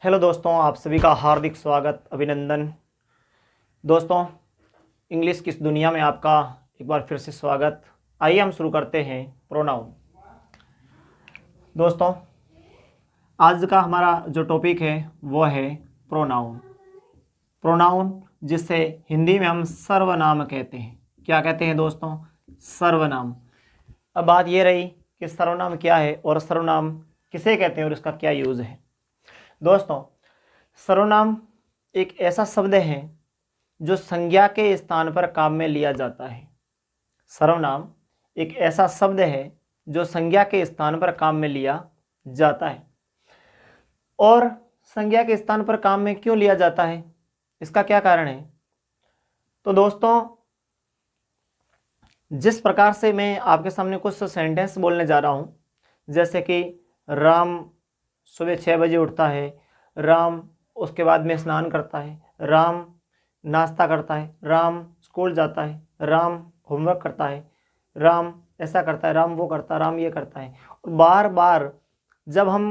Hello दोस्तों, आप सभी का हार्दिक स्वागत, अभिनंदन। दोस्तों, इंग्लिश की इस दुनिया में आपका एक बार फिर से स्वागत। आइए हम शुरू करते हैं प्रोनाउन। दोस्तों, आज का हमारा जो टॉपिक है वो है प्रोनाउन। प्रोनाउन जिसे हिंदी में हम सर्वनाम कहते हैं। क्या कहते हैं दोस्तों? सर्वनाम। अब बात ये रही कि सर्वनाम क्या है और सर्वनाम किसे कहते हैं और इसका क्या यूज़ है। दोस्तों, सर्वनाम एक ऐसा शब्द है जो संज्ञा के स्थान पर काम में लिया जाता है। सर्वनाम एक ऐसा शब्द है जो संज्ञा के स्थान पर काम में लिया जाता है। और संज्ञा के स्थान पर काम में क्यों लिया जाता है, इसका क्या कारण है? तो दोस्तों, जिस प्रकार से मैं आपके सामने कुछ सेंटेंस बोलने जा रहा हूँ, जैसे कि राम सुबह 6 बजे उठता है, राम उसके बाद में स्नान करता है, राम नाश्ता करता है, राम स्कूल जाता है, राम होमवर्क करता है, राम ऐसा करता है, राम वो करता है, राम ये करता है। और बार बार जब हम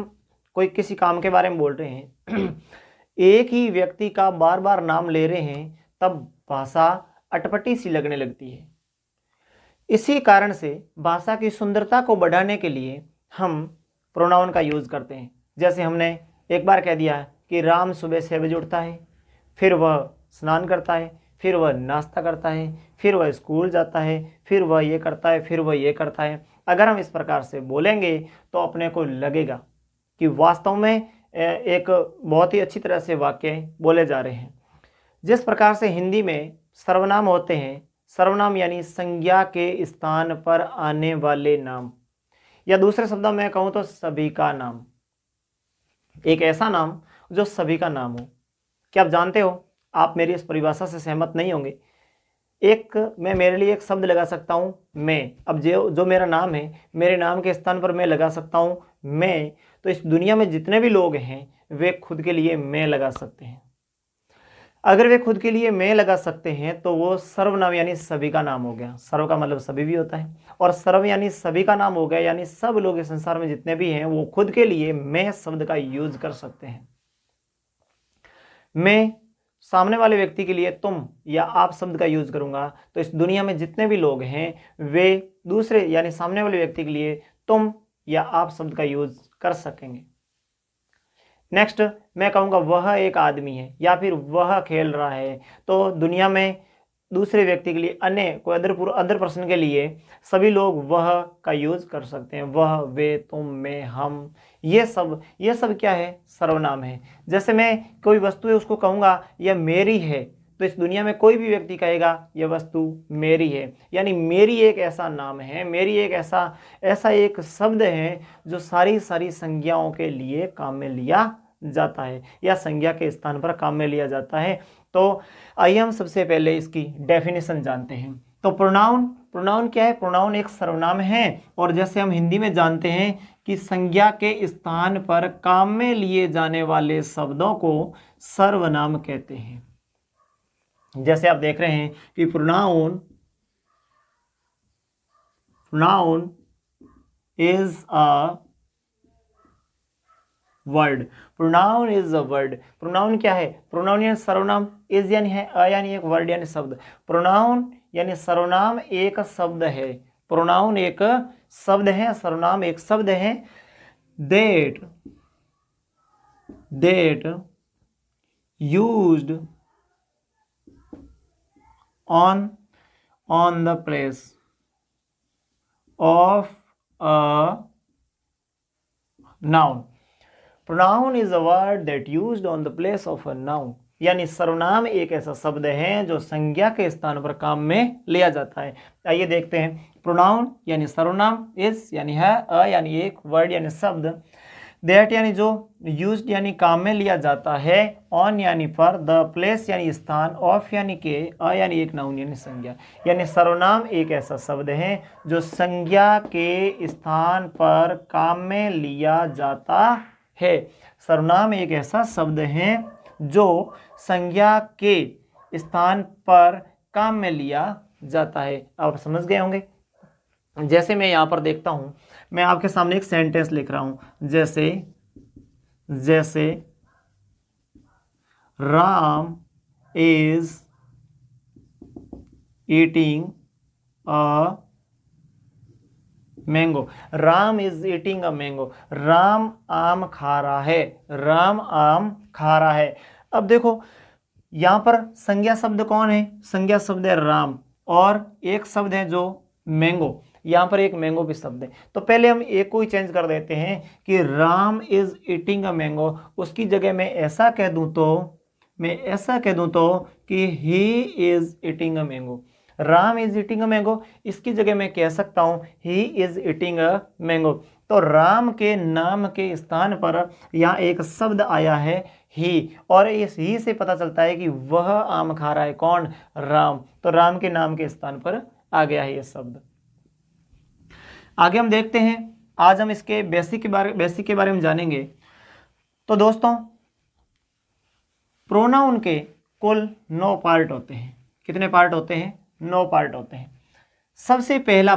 कोई किसी काम के बारे में बोल रहे हैं एक ही व्यक्ति का बार बार नाम ले रहे हैं, तब भाषा अटपटी सी लगने लगती है। इसी कारण से भाषा की सुंदरता को बढ़ाने के लिए हम प्रोनाउन का यूज़ करते हैं। जैसे हमने एक बार कह दिया कि राम सुबह 6 बजे उठता है, फिर वह स्नान करता है, फिर वह नाश्ता करता है, फिर वह स्कूल जाता है, फिर वह ये करता है, फिर वह ये करता है। अगर हम इस प्रकार से बोलेंगे तो अपने को लगेगा कि वास्तव में एक बहुत ही अच्छी तरह से वाक्य बोले जा रहे हैं। जिस प्रकार से हिंदी में सर्वनाम होते हैं, सर्वनाम यानी संज्ञा के स्थान पर आने वाले नाम, या दूसरे शब्दों में कहूँ तो सभी का नाम। एक ऐसा नाम जो सभी का नाम हो। क्या आप जानते हो, आप मेरी इस परिभाषा से सहमत नहीं होंगे। मैं मेरे लिए एक शब्द लगा सकता हूँ मैं। अब जो मेरा नाम है, मेरे नाम के स्थान पर मैं लगा सकता हूँ मैं। तो इस दुनिया में जितने भी लोग हैं वे खुद के लिए मैं लगा सकते हैं। अगर वे खुद के लिए मैं लगा सकते हैं तो वो सर्वनाम यानी सभी का नाम हो गया। सर्व का मतलब सभी भी होता है, और सर्व यानी सभी का नाम हो गया, यानी सब लोग इस संसार में जितने भी हैं वो खुद के लिए मैं शब्द का यूज कर सकते हैं। मैं सामने वाले व्यक्ति के लिए तुम या आप शब्द का यूज करूंगा तो इस दुनिया में जितने भी लोग हैं वे दूसरे यानी सामने वाले व्यक्ति के लिए तुम या आप शब्द का यूज कर सकेंगे। नेक्स्ट, मैं कहूँगा वह एक आदमी है या फिर वह खेल रहा है, तो दुनिया में दूसरे व्यक्ति के लिए, अन्य कोई अदर पर्सन के लिए सभी लोग वह का यूज कर सकते हैं। वह, वे, तुम, मैं, हम, ये सब क्या है? सर्वनाम है। जैसे मैं कोई वस्तु है उसको कहूँगा यह मेरी है, तो इस दुनिया में कोई भी व्यक्ति कहेगा यह वस्तु मेरी है। यानी मेरी एक ऐसा नाम है, मेरी एक ऐसा एक शब्द है जो सारी संज्ञाओं के लिए काम में लिया जाता है या संज्ञा के स्थान पर काम में लिया जाता है। तो आइए हम सबसे पहले इसकी डेफिनेशन जानते हैं। तो प्रोनाउन क्या है? प्रोनाउन एक सर्वनाम है, और जैसे हम हिंदी में जानते हैं कि संज्ञा के स्थान पर काम में लिए जाने वाले शब्दों को सर्वनाम कहते हैं। जैसे आप देख रहे हैं कि pronoun is a word. Pronoun is a word. Pronoun क्या है? प्रोनाउन यानी सर्वनाम, इज यानी है, अ यानी एक, वर्ड यानी शब्द। प्रोनाउन यानी सर्वनाम एक शब्द है। प्रोनाउन एक शब्द है, सर्वनाम एक शब्द है। That used on the place of a noun. Pronoun is a word that used on the place of a noun. यानी सर्वनाम एक ऐसा शब्द है जो संज्ञा के स्थान पर काम में लिया जाता है। आइए देखते हैं। प्रोनाउन यानी सर्वनाम, इज यानी है, अ यानी एक, वर्ड यानी शब्द, दैट यानी जो, यूज्ड यानी काम में लिया जाता है, ऑन यानी पर, द प्लेस यानी स्थान, ऑफ यानी के, अ यानी एक, नाउन यानी संज्ञा। यानी सर्वनाम एक ऐसा शब्द है जो संज्ञा के स्थान पर काम में लिया जाता है। सर्वनाम एक ऐसा शब्द है जो संज्ञा के स्थान पर काम में लिया जाता है। आप समझ गए होंगे। जैसे मैं यहाँ पर देखता हूँ, मैं आपके सामने एक सेंटेंस लिख रहा हूँ, जैसे Ram is eating a mango. Ram is eating a mango. Ram आम खा रहा है। राम आम खा रहा है। अब देखो यहां पर संज्ञा शब्द कौन है? संज्ञा शब्द है राम, और एक शब्द है जो मैंगो। यहां पर एक मैंगो भी शब्द है। तो पहले हम एक को ही चेंज कर देते हैं कि Ram is eating a mango. उसकी जगह मैं ऐसा कह दूं तो कि he is eating a mango. Ram is eating a mango, इसकी जगह मैं कह सकता हूं he is eating a mango. तो राम के नाम के स्थान पर यहाँ एक शब्द आया है ही, और इस ही से पता चलता है कि वह आम खा रहा है। कौन? राम। तो राम के नाम के स्थान पर आ गया है यह शब्द। आगे हम देखते हैं, आज हम इसके बेसिक के बारे में जानेंगे। तो दोस्तों प्रोनाउन के कुल 9 पार्ट होते हैं। कितने पार्ट होते हैं? 9 पार्ट होते हैं। सबसे पहला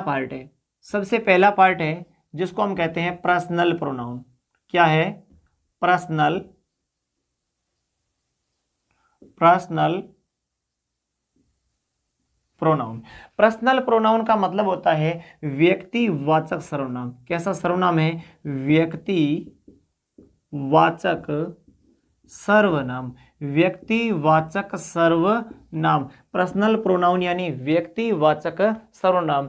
पार्ट है जिसको हम कहते हैं पर्सनल प्रोनाउन। क्या है? Personal pronoun. पर्सनल प्रोनाउन का मतलब होता है व्यक्तिवाचक सर्वनाम। कैसा सर्वनाम है? व्यक्तिवाचक सर्वनाम। व्यक्तिवाचक सर्वनाम। पर्सनल प्रोनाउन यानी व्यक्तिवाचक सर्वनाम,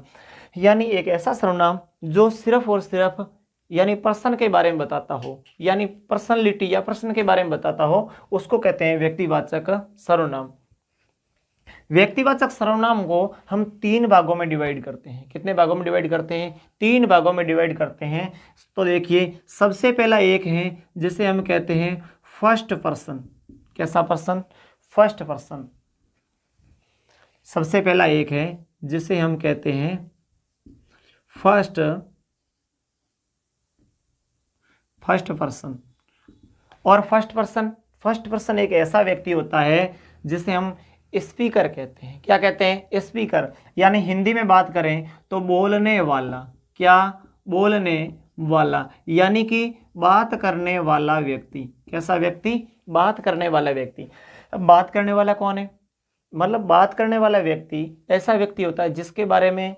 यानी एक ऐसा सर्वनाम जो सिर्फ और सिर्फ यानी पर्सन के बारे में बताता हो, यानी पर्सनलिटी या पर्सन के बारे में बताता हो, उसको कहते हैं व्यक्तिवाचक सर्वनाम। व्यक्तिवाचक सर्वनाम को हम 3 भागों में डिवाइड करते हैं। कितने भागों में डिवाइड करते हैं? 3 भागों में डिवाइड करते हैं। तो देखिए सबसे पहला एक है जिसे हम कहते हैं फर्स्ट पर्सन। कैसा पर्सन? First person. सबसे पहला एक है जिसे हम कहते हैं फर्स्ट पर्सन। और फर्स्ट पर्सन एक ऐसा व्यक्ति होता है जिसे हम स्पीकर कहते हैं। क्या कहते हैं? स्पीकर। यानी हिंदी में बात करें तो बोलने वाला। क्या? बोलने वाला, यानी कि बात करने वाला व्यक्ति। कैसा व्यक्ति? बात करने वाला व्यक्ति। अब बात करने वाला कौन है? मतलब बात करने वाला व्यक्ति ऐसा व्यक्ति होता है जिसके बारे में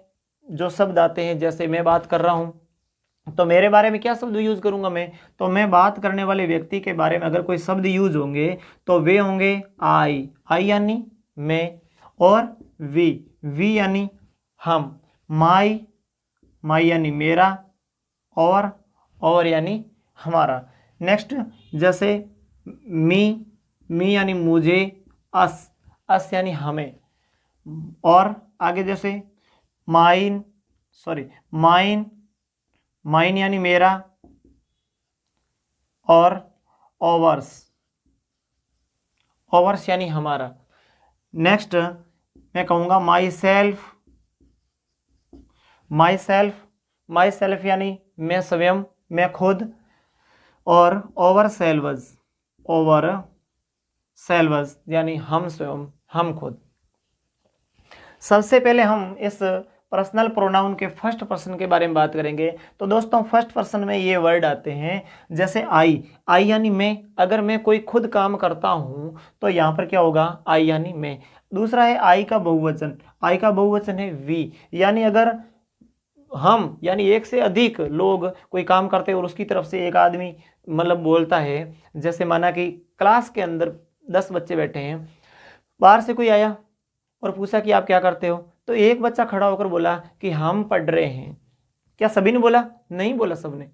जो शब्द आते हैं, जैसे मैं बात कर रहा हूं तो मेरे बारे में क्या शब्द यूज करूंगा मैं? तो मैं बात करने वाले व्यक्ति के बारे में अगर कोई शब्द यूज होंगे तो वे होंगे आई यानी मैं, और वी यानी हम, माई यानी मेरा, और यानी हमारा। नेक्स्ट जैसे मी यानी मुझे, अस यानी हमें, और आगे जैसे माइन यानी मेरा, और ओवर्स यानी हमारा। नेक्स्ट मैं कहूँगा माई सेल्फ यानी मैं स्वयं, मैं खुद, और ओवर सेल्वस यानी हम स्वयं, हम खुद। सबसे पहले हम इस पर्सनल प्रोनाउन के फर्स्ट पर्सन के बारे में बात करेंगे। तो दोस्तों फर्स्ट पर्सन में ये वर्ड आते हैं जैसे आई यानी मैं। अगर मैं कोई खुद काम करता हूं तो यहाँ पर क्या होगा? आई यानी मैं। दूसरा है आई का बहुवचन है वी, यानी अगर हम यानी एक से अधिक लोग कोई काम करते हैं और उसकी तरफ से एक आदमी मतलब बोलता है, जैसे माना कि क्लास के अंदर 10 बच्चे बैठे हैं, बाहर से कोई आया और पूछा कि आप क्या करते हो, तो एक बच्चा खड़ा होकर बोला कि हम पढ़ रहे हैं। क्या सभी ने बोला? नहीं बोला सबने।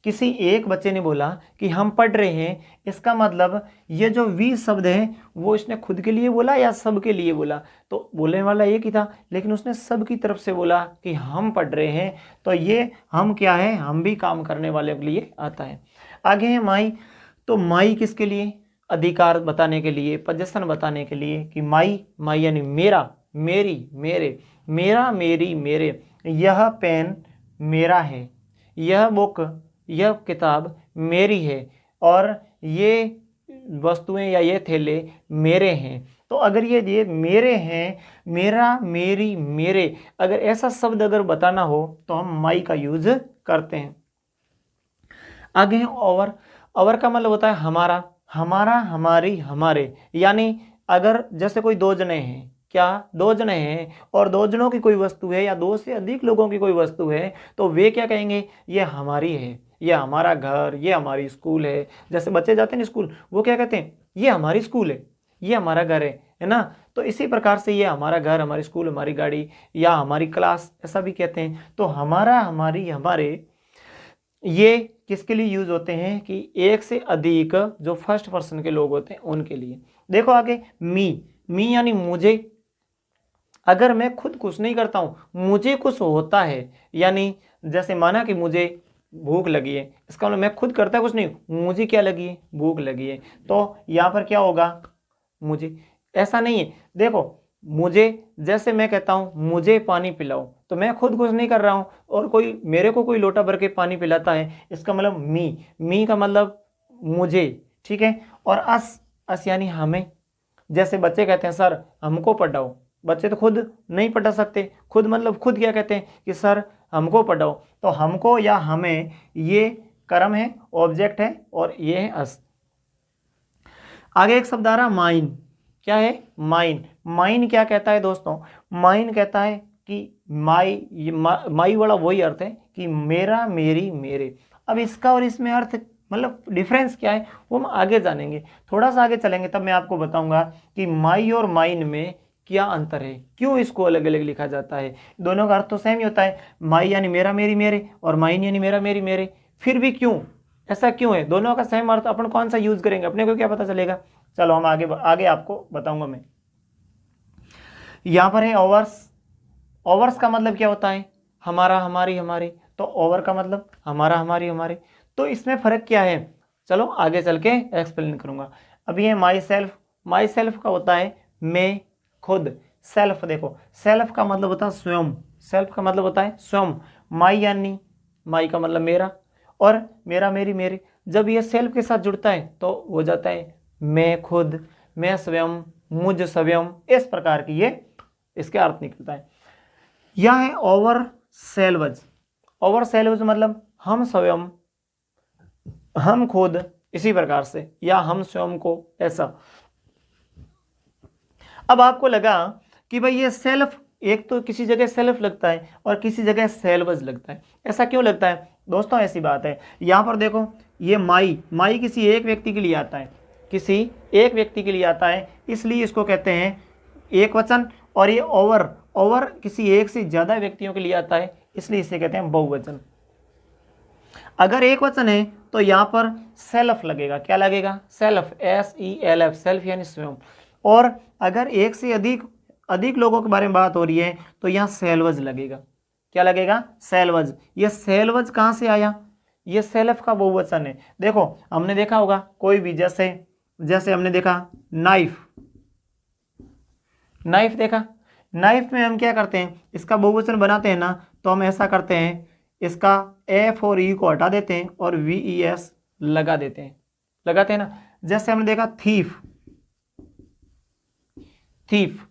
किसी एक बच्चे ने बोला कि हम पढ़ रहे हैं। इसका मतलब ये जो वी शब्द है वो इसने खुद के लिए बोला या सबके लिए बोला? तो बोलने वाला एक ही था, लेकिन उसने सबकी तरफ से बोला कि हम पढ़ रहे हैं। तो ये हम क्या है? हम भी काम करने वाले के लिए आता है। आगे है माई। तो माई किसके लिए? अधिकार बताने के लिए, पोजीशन बताने के लिए कि माई यानी मेरा, मेरी, मेरे, मेरा, मेरी, मेरे। यह पेन मेरा है, यह बुक, यह किताब मेरी है, और ये वस्तुएं या ये थैले मेरे हैं। तो अगर ये मेरे हैं, मेरा, मेरी, मेरे, अगर ऐसा शब्द अगर बताना हो तो हम माई का यूज करते हैं। आगे है ओवर का मतलब होता है हमारा, हमारा, हमारी, हमारे, यानी अगर जैसे कोई दो जने हैं, क्या दो जने हैं और दो जनों की कोई वस्तु है या दो से अधिक लोगों की कोई वस्तु है, तो वे क्या कहेंगे, ये हमारी है, ये हमारा घर, ये हमारी स्कूल है। जैसे बच्चे जाते हैं ना स्कूल, वो क्या कहते हैं, ये हमारी स्कूल है, ये हमारा घर है ना। तो इसी प्रकार से ये हमारा घर, हमारी स्कूल, हमारी गाड़ी या हमारी क्लास, ऐसा भी कहते हैं। तो हमारा, हमारी, हमारे ये किसके लिए यूज होते हैं कि एक से अधिक जो फर्स्ट पर्सन के लोग होते हैं उनके लिए। देखो आगे, मी यानी मुझे। अगर मैं खुद कुछ नहीं करता हूं, मुझे कुछ होता है, यानी जैसे माना कि मुझे भूख लगी है, इसका मतलब मैं खुद करता कुछ नहीं, मुझे क्या लगी है, भूख लगी है। तो यहां पर क्या होगा, मुझे। ऐसा नहीं है, देखो मुझे, जैसे मैं कहता हूं मुझे पानी पिलाओ, तो मैं खुद कुछ नहीं कर रहा हूं और कोई मेरे को कोई लोटा भर के पानी पिलाता है, इसका मतलब मी का मतलब मुझे, ठीक है। और अस यानी हमें। जैसे बच्चे कहते हैं सर हमको पढ़ाओ, बच्चे तो खुद नहीं पढ़ा सकते, खुद मतलब खुद क्या कहते हैं कि सर हमको पढ़ाओ। तो हमको या हमें ये कर्म है, ऑब्जेक्ट है, और ये है अस। आगे एक शब्द आ रहा माइन। क्या है, माइन। माइन क्या कहता है दोस्तों, माइन कहता है कि माई वाला वही अर्थ है कि मेरा, मेरी, मेरे। अब इसका और इसमें अर्थ मतलब डिफरेंस क्या है वो हम आगे जानेंगे, थोड़ा सा आगे चलेंगे तब मैं आपको बताऊंगा कि माई और माइन में क्या अंतर है, क्यों इसको अलग अलग लिखा जाता है। दोनों का अर्थ तो सेम ही होता है, माई यानी मेरा, मेरी, मेरे, और माइन यानी मेरा, मेरी, मेरे। फिर भी क्यों, ऐसा क्यों है, दोनों का सेम अर्थ, अपन कौन सा यूज करेंगे, अपने को क्या पता चलेगा। चलो हम आगे आगे आपको बताऊंगा मैं। यहां पर है ओवर्स। ओवर्स का मतलब क्या होता है, हमारा, हमारी, हमारे। तो ओवर का मतलब हमारा, हमारी, हमारे। तो इसमें फर्क क्या है, चलो आगे चल के एक्सप्लेन करूंगा। अभी है माई सेल्फ। माई सेल्फ का होता है मैं, खुद। सेल्फ, देखो सेल्फ का मतलब होता है स्वयं, सेल्फ का मतलब होता है स्वयं। माई यानी, माई का मतलब मेरा, और मेरा, मेरी, मेरे। जब ये सेल्फ के साथ जुड़ता है तो हो जाता है मैं खुद, मैं स्वयं, मुझ स्वयं। इस प्रकार की ये इसके अर्थ निकलता है। यह है ओवर सेल्वज। ओवर सेल्वज मतलब हम स्वयं, हम खुद, इसी प्रकार से, या हम स्वयं को, ऐसा। अब आपको लगा कि भाई ये सेल्फ, एक तो किसी जगह सेल्फ लगता है और किसी जगह सेल्वज लगता है, ऐसा क्यों लगता है दोस्तों। ऐसी बात है, यहां पर देखो ये माई किसी एक व्यक्ति के लिए आता है, किसी एक व्यक्ति के लिए आता है, इसलिए इसको कहते हैं एक वचन। और ये ओवर किसी एक से ज्यादा व्यक्तियों के लिए आता है, इसलिए इसे कहते हैं बहुवचन। अगर एक वचन है तो यहां पर सेल्फ लगेगा, क्या लगेगा, सेल्फ, SELF, सेल्फ यानी स्वयं। और अगर एक से अधिक लोगों के बारे में बात हो रही है तो यहां सेल्वज लगेगा, क्या लगेगा, सेल्वज। ये सेल्वज कहां से आया, ये सेल्फ का बहुवचन है। देखो हमने देखा होगा कोई भी, जैसे हमने देखा नाइफ, नाइफ देखा, नाइफ में हम क्या करते हैं, इसका बहुवचन बनाते हैं ना, तो हम ऐसा करते हैं, इसका F और E को हटा देते हैं और VES लगा देते हैं, लगाते हैं ना। जैसे हमने देखा थीफ, थीफ,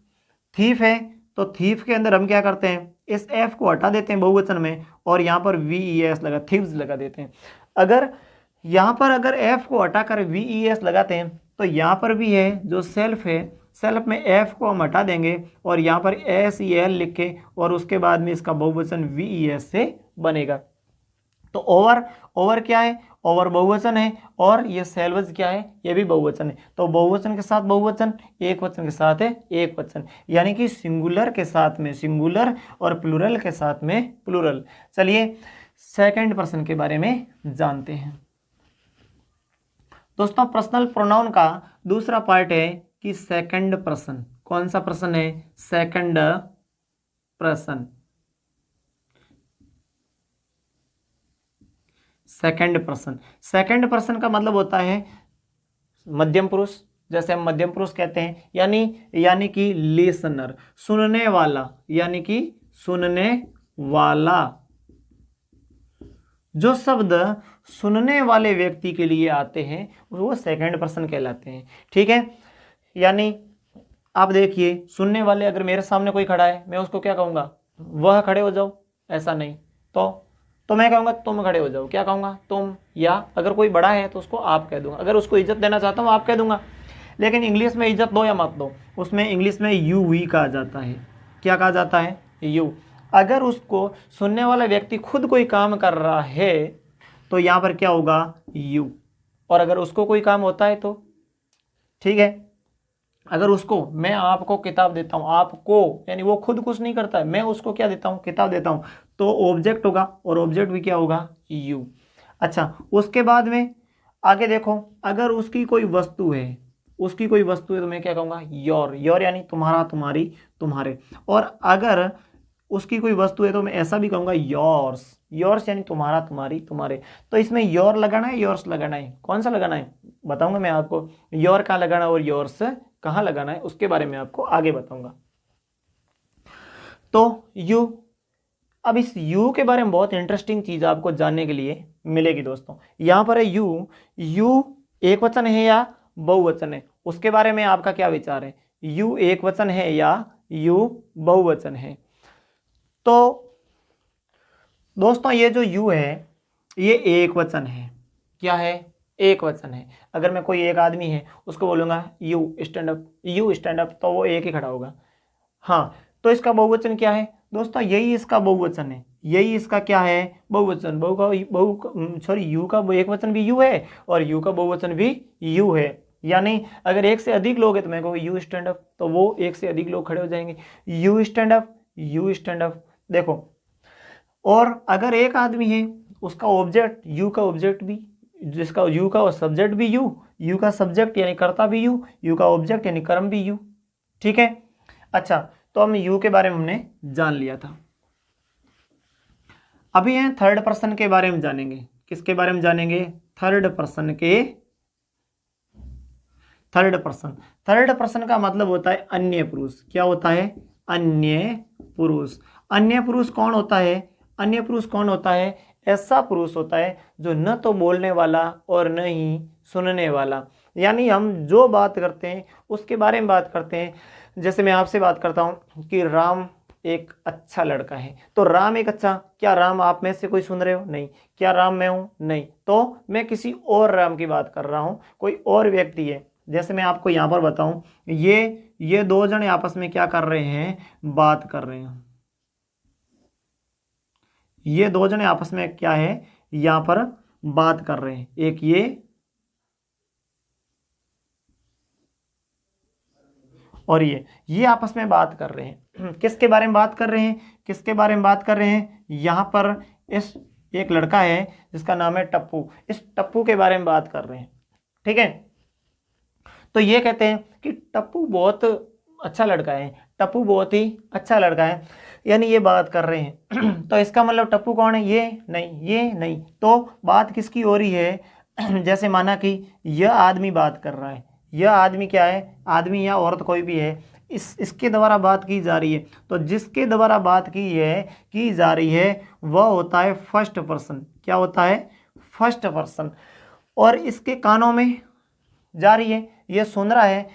थीफ है, तो थीफ के अंदर हम क्या करते हैं, इस F को हटा देते हैं बहुवचन में और यहां पर VES लगा, थीव्स लगा देते हैं। अगर यहां पर अगर F को हटाकर VES लगाते हैं तो यहां पर भी है जो सेल्फ है, सेल्फ में F को हम हटा देंगे और यहाँ पर SEL लिख के और उसके बाद में इसका बहुवचन VES से बनेगा। तो ओवर क्या है, ओवर बहुवचन है, और ये सेल्वज क्या है, ये भी बहुवचन है। तो बहुवचन के साथ बहुवचन, एक वचन के साथ है एक वचन, यानी कि सिंगुलर के साथ में सिंगुलर और प्लूरल के साथ में प्लूरल। चलिए सेकंड पर्सन के बारे में जानते हैं दोस्तों। पर्सनल प्रोनाउन का दूसरा पार्ट है कि सेकंड पर्सन। कौन सा पर्सन है, second person. Second person, second person का मतलब होता है मध्यम पुरुष, जैसे हम मध्यम पुरुष कहते हैं, यानी कि लिसनर, सुनने वाला, यानी कि सुनने वाला। जो शब्द सुनने वाले व्यक्ति के लिए आते हैं वो सेकंड पर्सन कहलाते हैं, ठीक है। यानी आप देखिए, सुनने वाले, अगर मेरे सामने कोई खड़ा है मैं उसको क्या कहूँगा, वह खड़े हो जाओ, ऐसा नहीं, तो तो मैं कहूँगा तुम खड़े हो जाओ, क्या कहूँगा, तुम। या अगर कोई बड़ा है तो उसको आप कह दूंगा, अगर उसको इज्जत देना चाहता हूँ आप कह दूंगा। लेकिन इंग्लिश में इज्जत दो या मत दो, उसमें इंग्लिश में यू वी कहा जाता है। क्या कहा जाता है, यू। अगर उसको सुनने वाला व्यक्ति खुद कोई काम कर रहा है तो यहाँ पर क्या होगा, यू। और अगर उसको कोई काम होता है तो, ठीक है, अगर उसको, मैं आपको किताब देता हूँ, आपको यानी वो खुद कुछ नहीं करता है, मैं उसको क्या देता हूँ, किताब देता हूँ, तो ऑब्जेक्ट होगा, और ऑब्जेक्ट भी क्या होगा, यू। अच्छा, उसके बाद में आगे देखो, अगर उसकी कोई वस्तु है, उसकी कोई वस्तु है तो मैं क्या कहूँगा, योर। योर यानी तुम्हारा, तुम्हारी, तुम्हारे। और अगर उसकी कोई वस्तु है तो मैं ऐसा भी कहूँगा, योर्स। योर्स यानी तुम्हारा, तुम्हारी, तुम्हारे। तो इसमें योर लगाना है, योर्स लगाना है, कौन सा लगाना है बताऊंगा मैं आपको। योर कहाँ लगाना है और योर्स कहाँ लगाना है उसके बारे में आपको आगे बताऊंगा। तो यू, अब इस यू के बारे में बहुत इंटरेस्टिंग चीज आपको जानने के लिए मिलेगी दोस्तों। यहां पर है यू। यू एक वचन है या बहुवचन है, उसके बारे में आपका क्या विचार है, यू एक वचन है या यू बहुवचन है। तो दोस्तों ये जो यू है ये एक वचन है। क्या है, एक वचन है। अगर मैं कोई एक आदमी है उसको बोलूंगा you stand up, you stand up, तो वो एक ही खड़ा होगा। हाँ, तो इसका बहुवचन क्या है दोस्तों, यही इसका बहुवचन है, यही इसका क्या है, बहुवचन। सॉरी, यू का एक वचन भी यू है और यू का बहुवचन भी यू है। यानी अगर एक से अधिक लोग हैं तो मैं कहूँ यू स्टैंड अप, तो वो एक से अधिक लोग खड़े हो जाएंगे, you stand up, you stand up. देखो, और अगर एक आदमी है उसका ऑब्जेक्ट, यू का ऑब्जेक्ट भी, जिसका यू का सब्जेक्ट भी यू, यू का सब्जेक्ट यानी कर्ता भी यू, यू का ऑब्जेक्ट यानी कर्म भी यू। ठीक है। अच्छा, तो हम यू के बारे में हमने जान लिया था। अभी हैं थर्ड पर्सन के बारे में जानेंगे। किसके बारे में जानेंगे, थर्ड पर्सन के। थर्ड पर्सन, थर्ड पर्सन का मतलब होता है अन्य पुरुष। क्या होता है, अन्य पुरुष। अन्य पुरुष कौन होता है, अन्य पुरुष कौन होता है, ऐसा पुरुष होता है जो न तो बोलने वाला और न ही सुनने वाला। यानी हम जो बात करते हैं उसके बारे में बात करते हैं। जैसे मैं आपसे बात करता हूं कि राम एक अच्छा लड़का है, तो राम एक अच्छा, क्या राम आप में से कोई सुन रहे हो, नहीं। क्या राम मैं हूं, नहीं। तो मैं किसी और राम की बात कर रहा हूं, कोई और व्यक्ति है। जैसे मैं आपको यहां पर बताऊं, ये दो जने आपस में क्या कर रहे हैं, बात कर रहे हैं। ये दो जने आपस में क्या है, यहां पर बात कर रहे हैं। एक ये और ये आपस में बात कर रहे हैं। किसके बारे में बात कर रहे हैं, किसके बारे में बात कर रहे हैं, यहां पर इस एक लड़का है जिसका नाम है टप्पू, इस टप्पू के बारे में बात कर रहे हैं। ठीक है। तो ये कहते हैं कि टप्पू बहुत अच्छा लड़का है, टप्पू बहुत ही अच्छा लड़का है, यानी ये बात कर रहे हैं। तो इसका मतलब टप्पू कौन है, ये नहीं, ये नहीं। तो बात किसकी हो रही है, जैसे माना कि यह आदमी बात कर रहा है, यह आदमी क्या है, आदमी या औरत कोई भी है, इसके द्वारा बात की जा रही है। तो जिसके द्वारा बात की जा रही है वह होता है फर्स्ट पर्सन। क्या होता है, फर्स्ट पर्सन। और इसके कानों में जा रही है, ये सुन रहा है,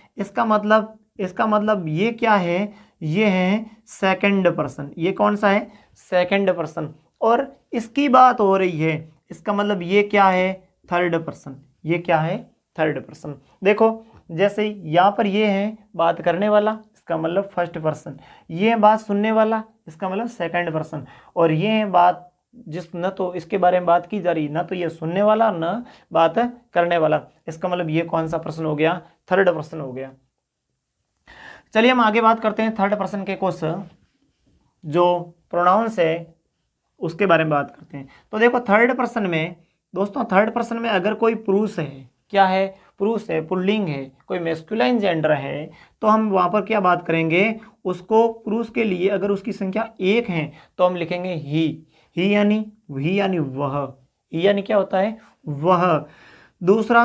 इसका मतलब ये क्या है, ये है सेकंड पर्सन। ये कौन सा है, सेकंड पर्सन। और इसकी बात हो रही है, इसका मतलब ये क्या है, थर्ड पर्सन। ये क्या है, थर्ड पर्सन। देखो, जैसे यहाँ पर ये है बात करने वाला, इसका मतलब फर्स्ट पर्सन। ये है बात सुनने वाला, इसका मतलब सेकंड पर्सन। और ये है बात जिस न तो इसके बारे में बात की जा रही, ना तो ये सुनने वाला न बात करने वाला, इसका मतलब ये कौन सा पर्सन हो गया, थर्ड पर्सन हो गया। चलिए हम आगे बात करते हैं थर्ड पर्सन के कुछ जो प्रोनाउंस है उसके बारे में बात करते हैं। तो देखो, थर्ड पर्सन में दोस्तों, थर्ड पर्सन में अगर कोई पुरुष है, क्या है, पुरुष है, पुल्लिंग है, कोई मेस्कुलाइन जेंडर है, तो हम वहां पर क्या बात करेंगे, उसको पुरुष के लिए अगर उसकी संख्या एक है तो हम लिखेंगे ही यानी वह, ही यानी क्या होता है, वह। दूसरा,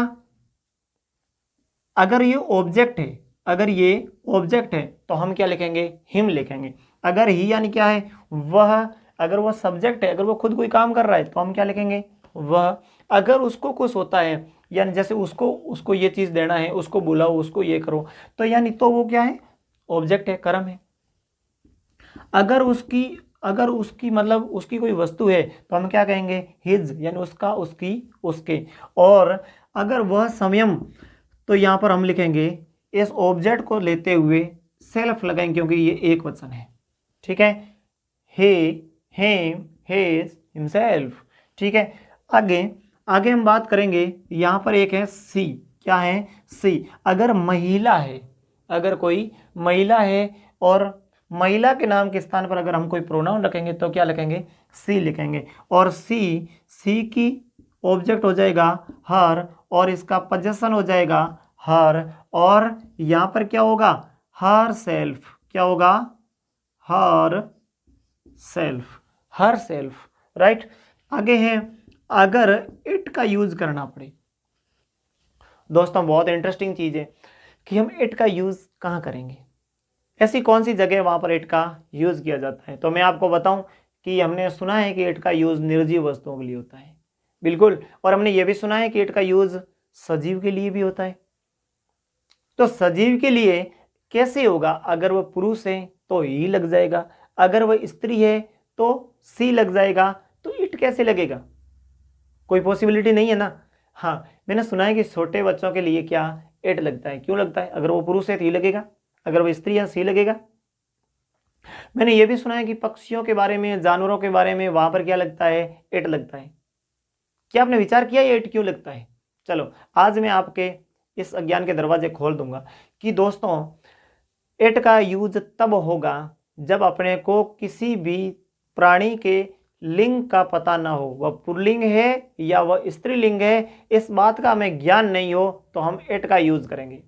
अगर ये ऑब्जेक्ट है, अगर ये ऑब्जेक्ट है तो हम क्या लिखेंगे, हिम लिखेंगे। अगर ही यानी क्या है, वह। अगर वह सब्जेक्ट है, अगर वो खुद कोई काम कर रहा है तो हम क्या लिखेंगे, वह। अगर उसको कुछ होता है, यानी जैसे उसको ये चीज देना है, उसको बुलाओ, उसको ये करो, तो यानी तो वो क्या है, ऑब्जेक्ट है, कर्म है। अगर उसकी अगर उसकी मतलब उसकी कोई वस्तु है तो हम क्या कहेंगे, हिज, यानी उसका, उसकी, उसके। और अगर वह संयम, तो यहाँ पर हम लिखेंगे इस ऑब्जेक्ट को लेते हुए सेल्फ लगाएंगे, क्योंकि ये एक वचन है। ठीक है, हे, हिम, हिज, हिमसेल्फ। ठीक है, आगे आगे हम बात करेंगे। यहाँ पर एक है सी। क्या है, सी। अगर महिला है, अगर कोई महिला है और महिला के नाम के स्थान पर अगर हम कोई प्रोनाउन रखेंगे तो क्या लिखेंगे, सी लिखेंगे। और सी, सी की ऑब्जेक्ट हो जाएगा हर, और इसका पोजेशन हो जाएगा हर। और यहाँ पर क्या होगा, हर सेल्फ। क्या होगा, her self, her self. Right. आगे है, अगर इट का यूज करना पड़े। दोस्तों बहुत इंटरेस्टिंग चीज है कि हम इट का यूज कहाँ करेंगे, ऐसी कौन सी जगह वहां पर इट का यूज किया जाता है। तो मैं आपको बताऊं कि हमने सुना है कि इट का यूज निर्जीव वस्तुओं के लिए होता है, बिल्कुल। और हमने ये भी सुना है कि इट का यूज सजीव के लिए भी होता है। तो सजीव के लिए कैसे होगा, अगर वह पुरुष है तो ही लग जाएगा, अगर वह स्त्री है तो सी लग जाएगा, तो इट कैसे लगेगा, कोई पॉसिबिलिटी नहीं है ना। हाँ, मैंने सुना है कि छोटे बच्चों के लिए क्या इट लगता है, क्यों लगता है, अगर वो पुरुष है तो ही लगेगा, अगर वो स्त्री है सी लगेगा। मैंने ये भी सुना है कि पक्षियों के बारे में, जानवरों के बारे में, वहां पर क्या लगता है, इट लगता है। क्या आपने विचार किया ये इट क्यों लगता है। चलो आज मैं आपके इस अज्ञान के दरवाजे खोल दूंगा कि दोस्तों इट का यूज तब होगा जब अपने को किसी भी प्राणी के लिंग का पता ना हो, वह पुल्लिंग है या वह स्त्रीलिंग है, इस बात का हमें ज्ञान नहीं हो तो हम इट का यूज करेंगे।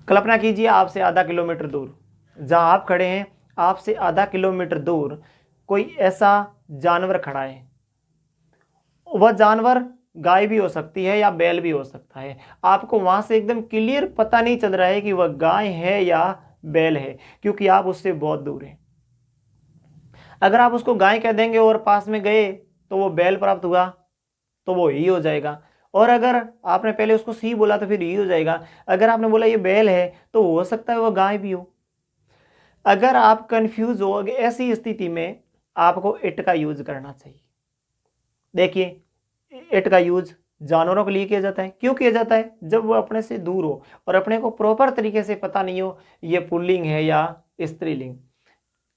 कल्पना कीजिए आपसे आधा किलोमीटर दूर, जहां आप खड़े हैं, आपसे आधा किलोमीटर दूर कोई ऐसा जानवर खड़ा है। वह जानवर गाय भी हो सकती है या बैल भी हो सकता है। आपको वहां से एकदम क्लियर पता नहीं चल रहा है कि वह गाय है या बैल है, क्योंकि आप उससे बहुत दूर हैं। अगर आप उसको गाय कह देंगे और पास में गए तो वो बैल प्राप्त हुआ तो वो ही हो जाएगा। और अगर आपने पहले उसको सी बोला तो फिर ही हो जाएगा। अगर आपने बोला ये बैल है तो हो सकता है वो गाय भी हो। अगर आप कंफ्यूज हो, ऐसी स्थिति में आपको इट का यूज करना चाहिए। देखिए, इट का यूज जानवरों के लिए किया जाता है। क्यों किया जाता है, जब वो अपने से दूर हो और अपने को प्रॉपर तरीके से पता नहीं हो ये पुल्लिंग है या स्त्रीलिंग।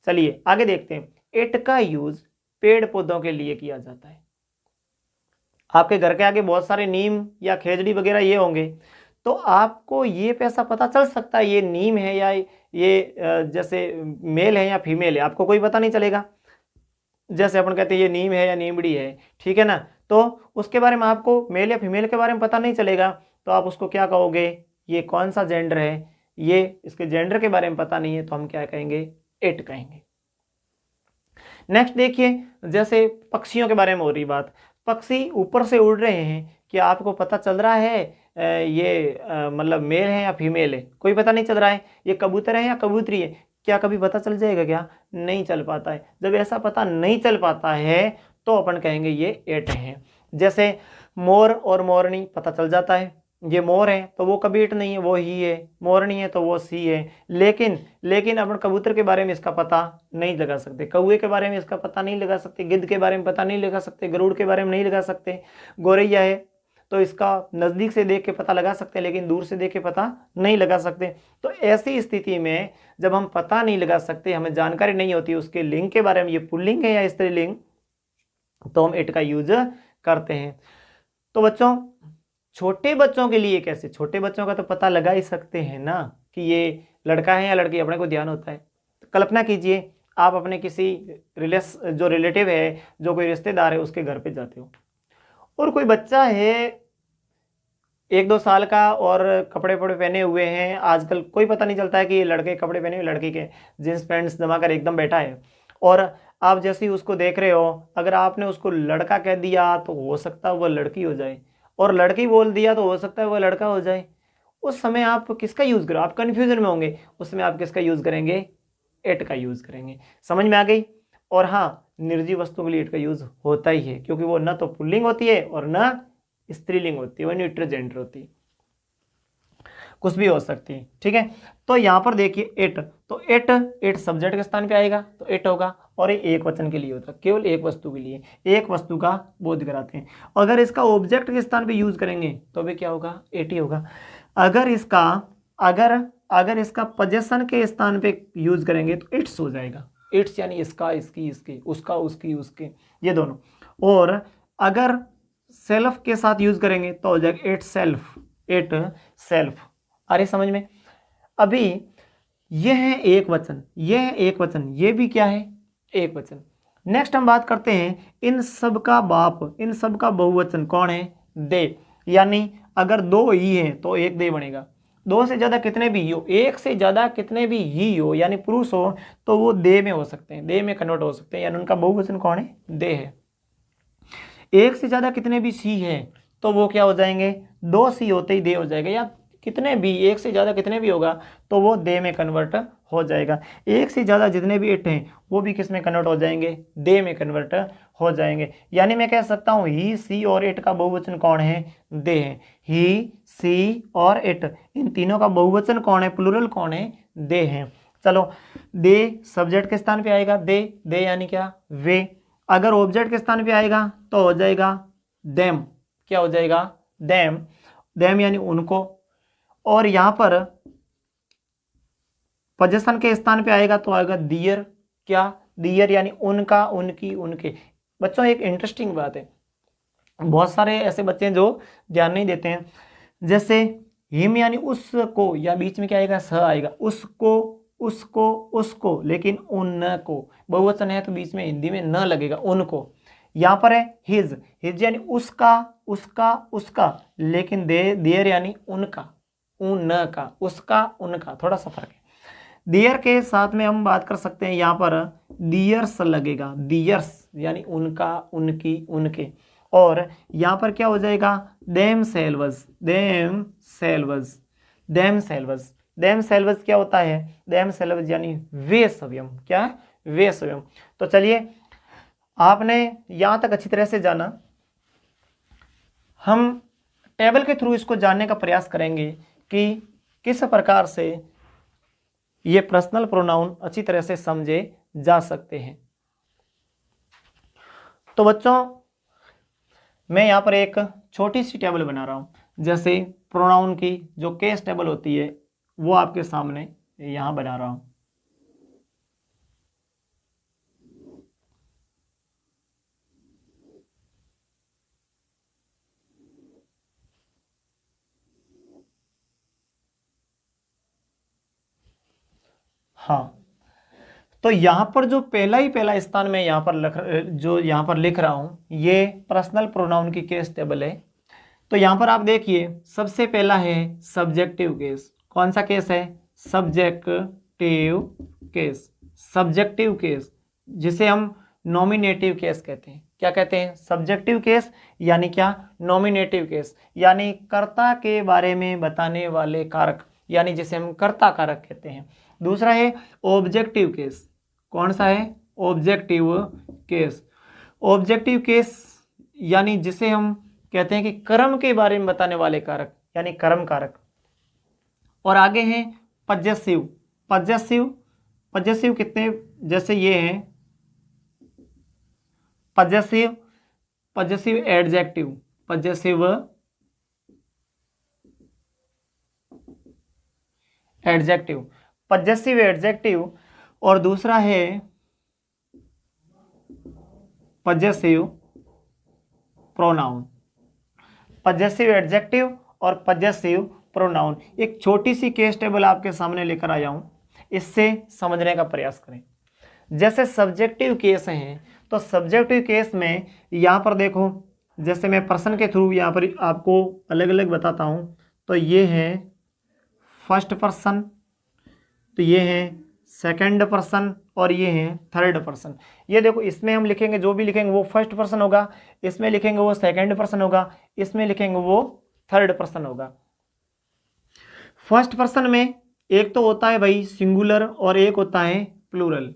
चलिए आगे देखते हैं। इट का यूज पेड़ पौधों के लिए किया जाता है। आपके घर के आगे बहुत सारे नीम या खेजड़ी वगैरह ये होंगे, तो आपको ये पैसा पता चल सकता है ये नीम है या ये जैसे मेल है या फीमेल है, आपको कोई पता नहीं चलेगा। जैसे अपन कहते हैं ये नीम है या नीमड़ी है, ठीक है ना, तो उसके बारे में आपको मेल या फीमेल के बारे में पता नहीं चलेगा, तो आप उसको क्या कहोगे, ये कौन सा जेंडर है, ये इसके जेंडर के बारे में पता नहीं है, तो हम क्या कहेंगे, इट कहेंगे। नेक्स्ट देखिए, जैसे पक्षियों के बारे में हो रही बात, पक्षी ऊपर से उड़ रहे हैं, क्या आपको पता चल रहा है ये मतलब मेल है या फीमेल है, कोई पता नहीं चल रहा है। ये कबूतर है या कबूतरी है, क्या कभी पता चल जाएगा, क्या नहीं चल पाता है। जब ऐसा पता नहीं चल पाता है तो अपन कहेंगे ये इट है। जैसे मोर और मोरनी पता चल जाता है, ये मोर है तो वो कभी इट नहीं है, वो ही है, मोरनी है तो वो सी है। लेकिन अपन कबूतर के बारे में इसका पता नहीं लगा सकते, कौवे के बारे में इसका पता नहीं लगा सकते, गिद्ध के बारे में पता नहीं लगा सकते, गरुड़ के बारे में नहीं लगा सकते। गौरैया है तो इसका नज़दीक से देख के पता लगा सकते हैं, लेकिन दूर से देख के पता नहीं लगा सकते। तो ऐसी स्थिति में जब हम पता नहीं लगा सकते, हमें जानकारी नहीं होती उसके लिंग के बारे में, ये पुल्लिंग है या स्त्रीलिंग, तो हम इट का यूज करते हैं। तो बच्चों, छोटे बच्चों के लिए कैसे, छोटे बच्चों का तो पता लगा ही सकते हैं ना कि ये लड़का है या लड़की, अपने को ध्यान होता है। तो कल्पना कीजिए आप अपने किसी जो रिलेटिव है, जो कोई रिश्तेदार है, उसके घर पे जाते हो और कोई बच्चा है 1-2 साल का और कपड़े वपड़े पहने हुए हैं। आजकल कोई पता नहीं चलता है कि ये लड़के कपड़े पहने हुए, लड़की के जींस पैंट्स जमा कर एकदम बैठा है, और आप जैसे ही उसको देख रहे हो, अगर आपने उसको लड़का कह दिया तो हो सकता है वह लड़की हो जाए, और लड़की बोल दिया तो हो सकता है वह लड़का हो जाए। उस समय आप किसका यूज़ करो, आप कन्फ्यूजन में होंगे, उस समय आप किसका यूज़ करेंगे, इट का यूज़ करेंगे। समझ में आ गई। और हाँ, निर्जीव वस्तु के लिए इट का यूज़ होता ही है, क्योंकि वो न तो पुल्लिंग होती है और न स्त्रीलिंग होती है, वो न्यूट्रल जेंडर होती है। कुछ भी हो सकती है, ठीक है। तो यहाँ पर देखिए इट, तो इट सब्जेक्ट के स्थान पे आएगा तो इट होगा, और ये एक वचन के लिए होता है, केवल एक वस्तु के लिए, एक वस्तु का बोध कराते हैं। अगर इसका ऑब्जेक्ट के स्थान पे यूज करेंगे तो भी क्या होगा, इट ही होगा। अगर इसका अगर इसका पोजेशन के स्थान पे यूज करेंगे तो इट्स हो जाएगा, इट्स यानी इसका, इसकी, इसके, उसका, उसकी, उसके, ये दोनों। और अगर सेल्फ के साथ यूज करेंगे तो हो जाएगा इट सेल्फ, इट सेल्फ। अरे समझ में? अभी यह है एक वचन, यह है एक वचन, ये भी क्या है, एक वचन। नेक्स्ट हम बात करते हैं इन सब का बाप, इन सब का बहुवचन कौन है, दे। यानी अगर दो ही है तो एक दे बनेगा, दो से ज्यादा कितने भी हो, एक से ज्यादा कितने भी ही हो यानी पुरुष हो तो वो दे में हो सकते हैं, दे में कन्वर्ट हो सकते हैं, यानी उनका बहुवचन कौन है, दे है। एक से ज्यादा कितने भी सी है तो वो क्या हो जाएंगे, दो सी होते ही दे हो जाएगा, या कितने भी, एक से ज्यादा कितने भी होगा तो वो दे में कन्वर्ट हो जाएगा। एक से ज्यादा जितने भी इट हैं वो भी किस में कन्वर्ट हो जाएंगे, दे में कन्वर्ट हो जाएंगे। यानी मैं कह सकता हूं ही, सी और इट का बहुवचन कौन है, दे है। ही, सी और इट, इन तीनों का बहुवचन कौन है, प्लूरल कौन है, दे है। चलो, दे सब्जेक्ट के स्थान पे आएगा, दे यानी क्या, वे। अगर ऑब्जेक्ट के स्थान पे आएगा तो हो जाएगा देम, क्या हो जाएगा, देम, देम यानी उनको। और यहां पर पोजीशन के स्थान पे आएगा तो आएगा दियर, क्या, दियर यानी उनका, उनकी, उनके। बच्चों एक इंटरेस्टिंग बात है, बहुत सारे ऐसे बच्चे हैं जो ध्यान नहीं देते हैं, जैसे हिम यानी उसको, या बीच में क्या आएगा, स आएगा, उसको, उसको, उसको, लेकिन उनको, बहुवचन है तो बीच में हिंदी में न लगेगा, उनको। यहां पर है हिज, हिज यानी उसका, उसका, उसका, लेकिन देयर यानी उनका, उनका, उसका, उनका, थोड़ा सा फर्क है। दियर के साथ में हम बात कर सकते हैं, यहाँ पर दियर्स लगेगा, दियर्स यानी उनका, उनकी, उनके। और यहाँ पर क्या हो जाएगा, them selves, them selves, them selves, them selves क्या होता है, देम सेल्वस यानी वे स्वयं, क्या, वे स्वयं। तो चलिए, आपने यहाँ तक अच्छी तरह से जाना, हम टेबल के थ्रू इसको जानने का प्रयास करेंगे कि किस प्रकार से ये पर्सनल प्रोनाउन अच्छी तरह से समझे जा सकते हैं। तो बच्चों, मैं यहाँ पर एक छोटी सी टेबल बना रहा हूँ, जैसे प्रोनाउन की जो केस टेबल होती है वो आपके सामने यहाँ बना रहा हूँ। हाँ, तो यहाँ पर जो पहला ही पहला स्थान में यहाँ पर लिख रहा हूँ, ये पर्सनल प्रोनाउन की केस टेबल है। तो यहाँ पर आप देखिए, सबसे पहला है सब्जेक्टिव केस। कौन सा केस है, सब्जेक्टिव केस, सब्जेक्टिव केस, जिसे हम नॉमिनेटिव केस कहते हैं। क्या कहते हैं, सब्जेक्टिव केस यानी क्या, नॉमिनेटिव केस यानी कर्ता के बारे में बताने वाले कारक, यानी जिसे हम कर्ता कारक कहते हैं। दूसरा है ऑब्जेक्टिव केस। कौन सा है, ऑब्जेक्टिव केस, ऑब्जेक्टिव केस यानी जिसे हम कहते हैं कि कर्म के बारे में बताने वाले कारक, यानी कर्म कारक। और आगे हैं पजेसिव, पजेसिव, पजेसिव कितने, जैसे ये हैं possessive, possessive adjective, possessive adjective, possessive adjective. और दूसरा है पजेसिव प्रोनाउन, पजेसिव एडजेक्टिव और पजेसिव प्रोनाउन। एक छोटी सी केस टेबल आपके सामने लेकर आया हूं, इससे समझने का प्रयास करें। जैसे सब्जेक्टिव केस हैं, तो सब्जेक्टिव केस में यहां पर देखो, जैसे मैं पर्सन के थ्रू यहां पर आपको अलग अलग बताता हूं, तो ये है फर्स्ट पर्सन, तो ये है सेकंड पर्सन, और ये है थर्ड पर्सन। ये देखो, इसमें हम लिखेंगे, जो भी लिखेंगे वो फर्स्ट पर्सन होगा, इसमें लिखेंगे वो सेकंड पर्सन होगा, इसमें लिखेंगे वो थर्ड पर्सन होगा। फर्स्ट पर्सन में एक तो होता है भाई सिंगुलर और एक होता है प्लूरल,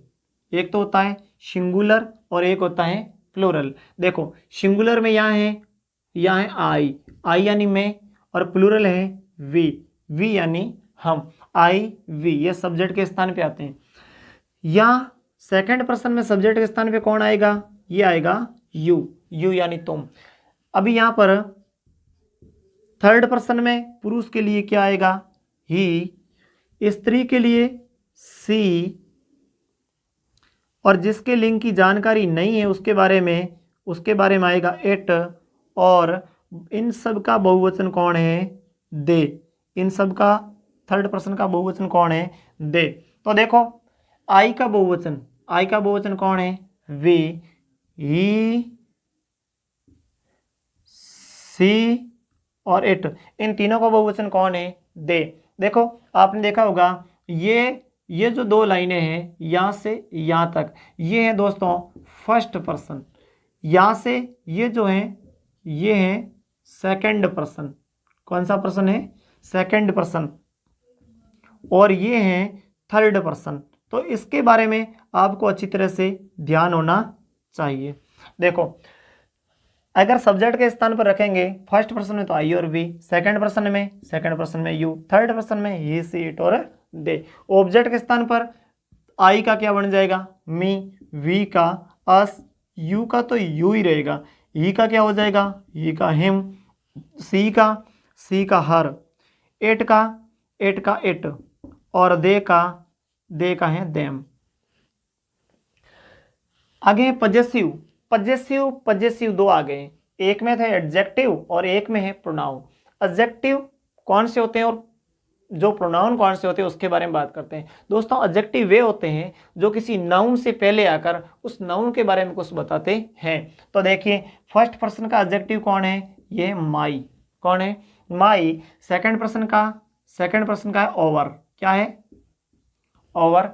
एक तो होता है सिंगुलर और एक होता है प्लूरल। देखो, सिंगुलर में यहाँ है आई, आई यानी मैं, और प्लूरल है वी, वी यानी हम, आई वी ये सब्जेक्ट के स्थान पे आते हैं। या सेकंड पर्सन में सब्जेक्ट के स्थान पे कौन आएगा, ये आएगा यू, यू यानी तुम। अभी यहां पर थर्ड पर्सन में पुरुष के लिए क्या आएगा, ही, स्त्री के लिए सी, और जिसके लिंग की जानकारी नहीं है उसके बारे में आएगा इट, और इन सब का बहुवचन कौन है, दे। इन सब का थर्ड पर्सन का बहुवचन कौन है, दे। तो देखो आई का बहुवचन कौन है, वी, ही, सी और इट। इन तीनों का बहुवचन कौन है, दे। देखो आपने देखा होगा ये जो दो लाइनें हैं यहां से यहां तक, ये है दोस्तों फर्स्ट पर्सन। यहां से ये जो है ये है सेकंड पर्सन। कौन सा पर्सन है, सेकंड पर्सन। और ये है थर्ड पर्सन। तो इसके बारे में आपको अच्छी तरह से ध्यान होना चाहिए। देखो अगर सब्जेक्ट के स्थान पर रखेंगे फर्स्ट पर्सन में तो आई और वी, सेकंड पर्सन में यू, थर्ड पर्सन में ही, सी, इट और दे। ऑब्जेक्ट के स्थान पर आई का क्या बन जाएगा, मी, वी का अस, यू का तो यू ही रहेगा, ही का क्या हो जाएगा, ही का हिम, सी का हर, इट का इट, और दे का है देम। आगे पजेसिव दो आ गए, एक में थे एडजेक्टिव और एक में है प्रोनाउन। एडजेक्टिव कौन से होते हैं और जो प्रोनाउन कौन से होते हैं उसके बारे में बात करते हैं। दोस्तों एडजेक्टिव वे होते हैं जो किसी नाउन से पहले आकर उस नाउन के बारे में कुछ बताते हैं। तो देखिए फर्स्ट पर्सन का एडजेक्टिव कौन है, ये माई। कौन है, माई। सेकंड पर्सन का है ओवर। क्या है, ओवर।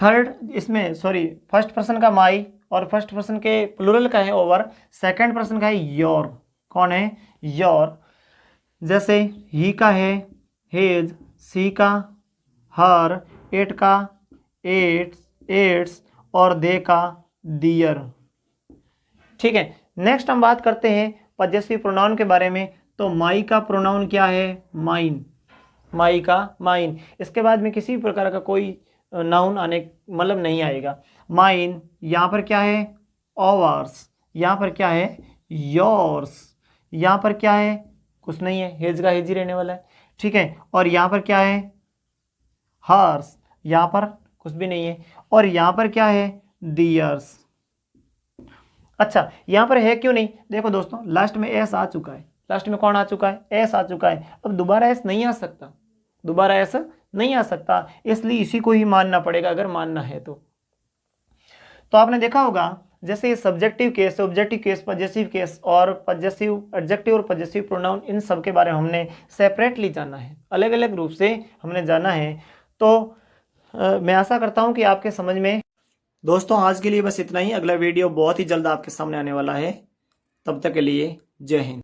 फर्स्ट पर्सन का माई और फर्स्ट पर्सन के प्लूरल का है ओवर, सेकंड पर्सन का है योर। कौन है, योर। जैसे ही का है हिज, सी का हर, इट का इट्स और दे का दियर। ठीक है, नेक्स्ट हम बात करते हैं पजेसिव प्रोनाउन के बारे में। तो माई का प्रोनाउन क्या है, माइन। माई का माइन। इसके बाद में किसी भी प्रकार का कोई नाउन आने मतलब नहीं आएगा। माइन। यहाँ पर क्या है, ओवर्स। यहाँ पर क्या है, योर्स। यहाँ पर क्या है, कुछ नहीं है, हेज का हेज ही रहने वाला है। ठीक है, और यहाँ पर क्या है, हर्स। यहाँ पर कुछ भी नहीं है, और यहाँ पर क्या है, दियर्स। अच्छा, यहाँ पर है क्यों नहीं, देखो दोस्तों लास्ट में एस आ चुका है। लास्ट में कौन आ चुका है, एस आ चुका है। अब दोबारा एस नहीं आ सकता, दोबारा एस नहीं आ सकता, इसलिए इसी को ही मानना पड़ेगा अगर मानना है तो आपने देखा होगा जैसे subjective case, objective case, possessive case और पजेसिव एडजेक्टिव और पजेसिव प्रोनाउन, इन सब के बारे में हमने सेपरेटली जाना है, अलग अलग रूप से हमने जाना है। तो मैं आशा करता हूं कि आपके समझ में। दोस्तों आज के लिए बस इतना ही, अगला वीडियो बहुत ही जल्द आपके सामने आने वाला है। तब तक के लिए जय हिंद।